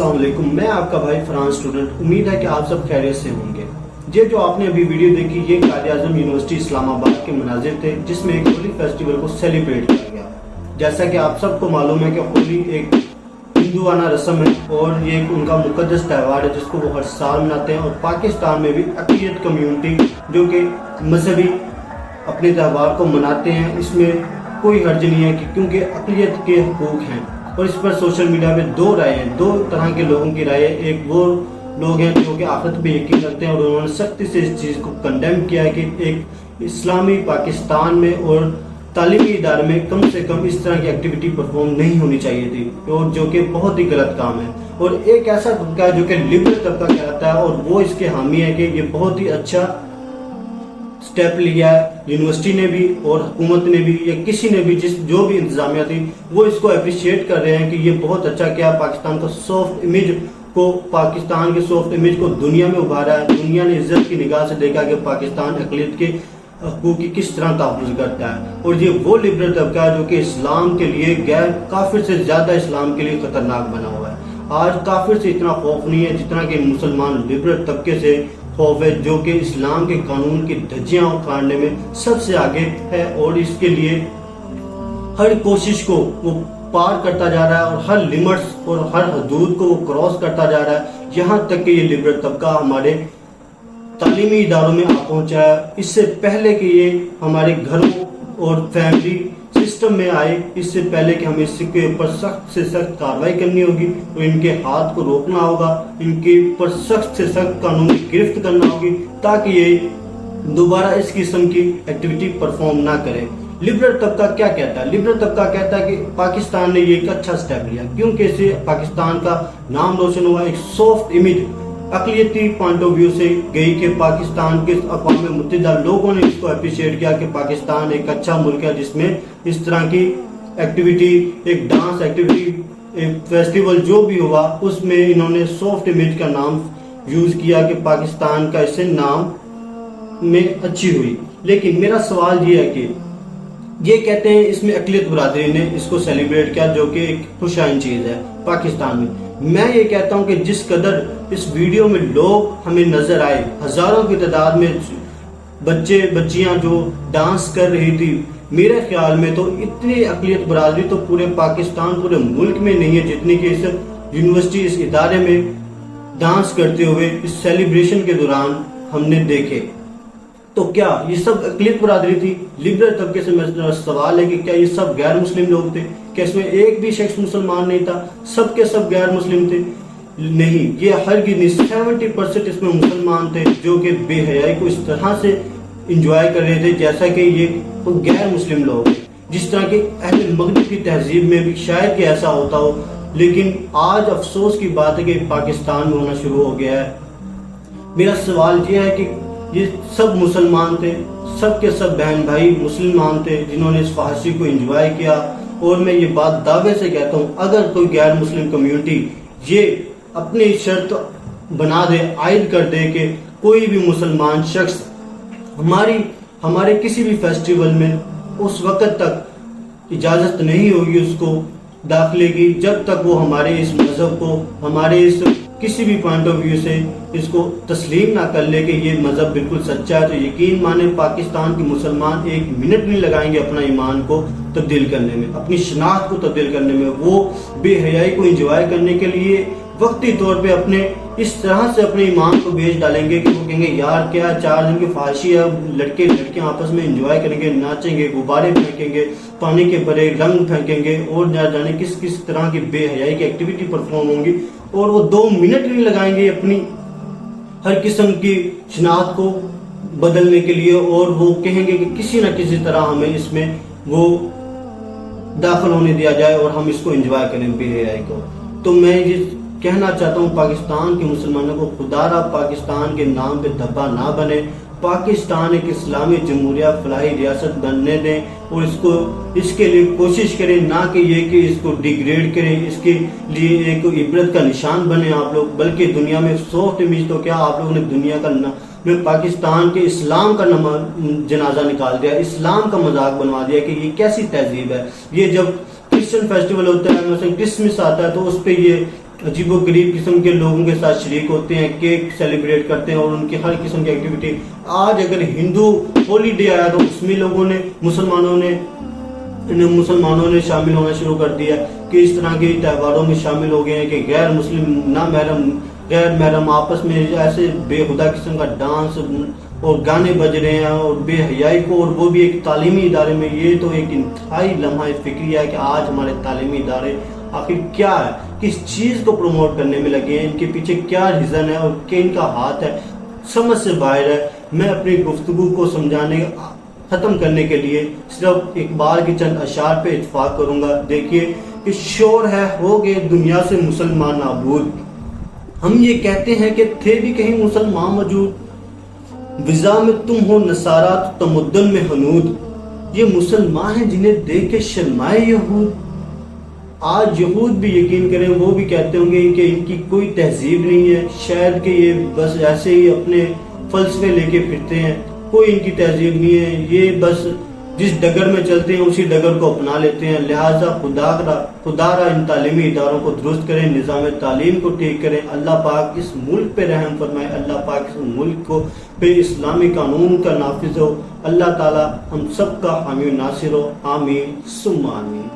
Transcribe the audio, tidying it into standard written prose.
अस्सलाम वालेकुम, मैं आपका भाई फरहान स्टूडेंट। उम्मीद है कि आप सब खैरियत से होंगे। ये जो आपने अभी वीडियो देखी, ये कायद-ए-आज़म यूनिवर्सिटी इस्लामाबाद के मनाजिर थे जिसमें एक होली फेस्टिवल को सेलिब्रेट किया गया। जैसा कि आप सबको मालूम है कि होली एक हिंदुआना रस्म है और ये एक उनका मुकद्दस त्यौहार है जिसको वो हर साल मनाते हैं। और पाकिस्तान में भी अक़लियत कम्यूनिटी जो कि मजहबी अपने त्यौहार को मनाते हैं, इसमें कोई हर्ज नहीं है कि क्योंकि अक़लियत के हुकूक हैं। और इस पर सोशल मीडिया में दो राय हैं, दो तरह के लोगों की राय है। एक वो लोग हैं जो कि आखिरत पे यकीन रखते हैं और उन्होंने सख्ती से इस चीज़ को कंडेम किया है कि एक इस्लामी पाकिस्तान में और तालीमी इदारे में कम से कम इस तरह की एक्टिविटी परफॉर्म नहीं होनी चाहिए थी, और जो कि बहुत ही गलत काम है। और एक ऐसा तबका है जो कि लिबरल तबका कहलाता है और वो इसके हामी है कि ये बहुत ही अच्छा स्टेप लिया है यूनिवर्सिटी ने भी और हुकूमत ने भी, या किसी ने भी, जो भी इंतजामिया थी वो इसको अप्रिशिएट कर रहे हैं कि ये बहुत अच्छा किया। पाकिस्तान को सॉफ्ट इमेज पाकिस्तान के सॉफ्ट इमेज को दुनिया में उभारा है। दुनिया ने इज्जत की निगाह से देखा कि पाकिस्तान अक़लियत के हकूक़ की किस तरह तहफ़्फ़ुज़ करता है। और ये वो लिबरल तबका है जो कि इस्लाम के लिए गैर काफिर से ज्यादा इस्लाम के लिए खतरनाक बना हुआ है। आज काफिर से इतना खौफ नहीं है जितना कि मुसलमान लिबरल तबके से खौफ है, जो कि इस्लाम के कानून की धज्जियां उखाड़ने में सबसे आगे है और इसके लिए हर कोशिश को वो पार करता जा रहा है और हर लिमिट्स और हर हदूद को वो क्रॉस करता जा रहा है। यहाँ तक कि ये लिबरल तबका हमारे तालीमी इदारों में आ पहुंचा है। इससे पहले कि ये हमारे घरों और फैमिली सिस्टम में आए, इससे पहले कि हमें इसके ऊपर सख्त से सख्त कार्रवाई करनी होगी और इनके हाथ को रोकना होगा, इनके ऊपर सख्त से सख्त कानूनी गिरफ्त करना होगी ताकि ये दोबारा इस किस्म की एक्टिविटी परफॉर्म ना करे। लिबरल तबका क्या कहता है? लिबरल तबका कहता है कि पाकिस्तान ने ये एक अच्छा स्टेप लिया क्योंकि इससे पाकिस्तान का नाम रोशन हुआ। एक सॉफ्ट इमेज अक़लियती पॉइंट ऑफ व्यू से गई कि पाकिस्तान के अक़वाम मुत्तहिदा लोगों ने इसको अप्रिशिएट किया कि पाकिस्तान एक अच्छा मुल्क है जिसमें इस तरह की एक्टिविटी, एक डांस एक्टिविटी, एक फेस्टिवल जो भी हुआ उसमें इन्होंने सॉफ्ट इमेज का नाम यूज किया कि पाकिस्तान का इससे नाम में अच्छी हुई। लेकिन मेरा सवाल ये है कि ये कहते हैं इसमें अक़लियत बरादरी ने इसको सेलिब्रेट किया जो कि एक खुशाइन चीज है पाकिस्तान में। मैं ये कहता हूं कि जिस कदर इस वीडियो में लोग हमें नजर आए, हजारों की तादाद में बच्चे बच्चियां जो डांस कर रही थी, मेरे ख्याल में तो इतनी अक़लियत बरादरी तो पूरे पाकिस्तान, पूरे मुल्क में नहीं है जितनी कि इस यूनिवर्सिटी, इस इदारे में डांस करते हुए इस सेलिब्रेशन के दौरान हमने देखे। तो क्या ये सब अक़लियत बरादरी थी? लिबरल तबके से मेरा सवाल है कि क्या ये सब गैर मुस्लिम लोग थे? क्या इसमें एक भी शख्स मुसलमान नहीं था? सब के सब गैर मुस्लिम थे? नहीं, ये हरगिज़ नहीं। 70% इसमें मुसलमान थे जो कि बेहयाई को इस तरह से इंजॉय कर रहे थे जैसा कि ये गैर मुस्लिम लोग हैं। जिस तरह के अहले मगरिब की तहजीब में भी शायद कि ऐसा होता हो, लेकिन आज अफसोस की बात है कि पाकिस्तान में होना शुरू हो गया है। मेरा सवाल ये है कि ये सब मुसलमान थे, सब के सब बहन भाई मुसलमान थे जिन्होंने इस फहाशी को एंजॉय किया। और मैं ये बात दावे से कहता हूँ, अगर कोई गैर मुस्लिम कम्युनिटी ये अपनी शर्त बना दे, आयद कर दे कि कोई भी मुसलमान शख्स हमारे किसी भी फेस्टिवल में उस वक्त तक इजाजत नहीं होगी उसको दाखिले की जब तक वो हमारे इस मजहब को, हमारे इस किसी भी पॉइंट ऑफ व्यू से इसको तस्लीम ना कर ले कि ये मजहब बिल्कुल सच्चा है, तो यकीन माने पाकिस्तान के मुसलमान एक मिनट नहीं लगाएंगे अपना ईमान को तब्दील करने में, अपनी शनाख्त को तब्दील करने में। वो बेहयाई को एंजॉय करने के लिए वक्ती तौर पे अपने इस तरह से अपने ईमान को बेच डालेंगे कि वो कहेंगे यार क्या 4 दिन की फहाशी है, लड़के लड़कियां आपस में एंजॉय करेंगे, नाचेंगे, गुब्बारे फेंकेंगे, पानी के बड़े रंग फेंकेंगे और ना जाने किस किस तरह की बेहयाई की एक्टिविटी परफॉर्म होंगी। और वो 2 मिनट नहीं लगाएंगे अपनी हर किस्म की शनाख्त को बदलने के लिए, और वो कहेंगे कि किसी न किसी तरह हमें इसमें वो दाखिल होने दिया जाए और हम इसको एंजॉय करें बेहयाई को। तो मैं ये कहना चाहता हूँ पाकिस्तान के मुसलमानों को, खुदारा पाकिस्तान के नाम पे धब्बा ना बने। पाकिस्तान एक इस्लामी जमहूरिया फलाही रियासत बनने दें और इसके लिए कोशिश करें, ना कि ये कि इसको डिग्रेड करें, इसके लिए एक इबरत का निशान बने आप लोग। बल्कि दुनिया में सॉफ्ट इमेज तो क्या, आप लोगों ने दुनिया का में पाकिस्तान के इस्लाम का जनाजा निकाल दिया, इस्लाम का मजाक बनवा दिया कि ये कैसी तहजीब है। ये जब क्रिश्चियन फेस्टिवल होता है, क्रिसमस आता है, तो उस पर ये अजीब व गरीब किस्म के लोगों के साथ शरीक होते हैं, केक सेलिब्रेट करते हैं और उनकी हर किस्म की एक्टिविटी। आज अगर हिंदू हॉलीडे आया तो उसमें लोगों ने मुसलमानों ने शामिल होना शुरू कर दिया कि इस तरह के त्योहारों में शामिल हो गए हैं कि गैर मुस्लिम गैर महरम आपस में ऐसे बेहुदा किस्म का डांस और गाने बज रहे हैं और बेहयाई को, और वो भी एक तालीमी इदारे में। ये तो एक इंतहाई लम्हा फिक्रिया है कि आज हमारे तालीमी इदारे आखिर क्या है, किस चीज को प्रमोट करने में लगे हैं, इनके पीछे क्या रीजन है और क्या इनका हाथ है, समझ से बाहर है। मैं अपनी गुफ्तगू को समझाने खत्म करने के लिए सिर्फ इकबाल के चंद अशार पे इत्फाक करूंगा। देखिए कि शोर है हो गए दुनिया से मुसलमान नाबूद, हम ये कहते हैं कि थे भी कहीं मुसलमान मौजूद, विजा में तुम हो नसारा तो तमुद्दन में हनूद, ये मुसलमान हैं जिन्हें देख के शर्माए यहूद। आज यहूद भी यकीन करें, वो भी कहते होंगे कि इनकी कोई तहजीब नहीं है, शायद कि ये बस ऐसे ही अपने फलसफे लेके फिरते हैं, कोई इनकी तहजीब नहीं है, ये बस जिस डगर में चलते हैं उसी डगर को अपना लेते हैं। लिहाजा खुदारा इन तालीमी इदारों को दुरुस्त करें, निज़ाम तालीम को ठीक करें। अल्लाह पाक इस मुल्क पे रहम फरमाए, अल्लाह पाक इस मुल्क को पे इस्लामी कानून का नाफिज हो, अल्लाह ताला हम सब का हामी नासिर हो। आमीन सुम्मा आमीन।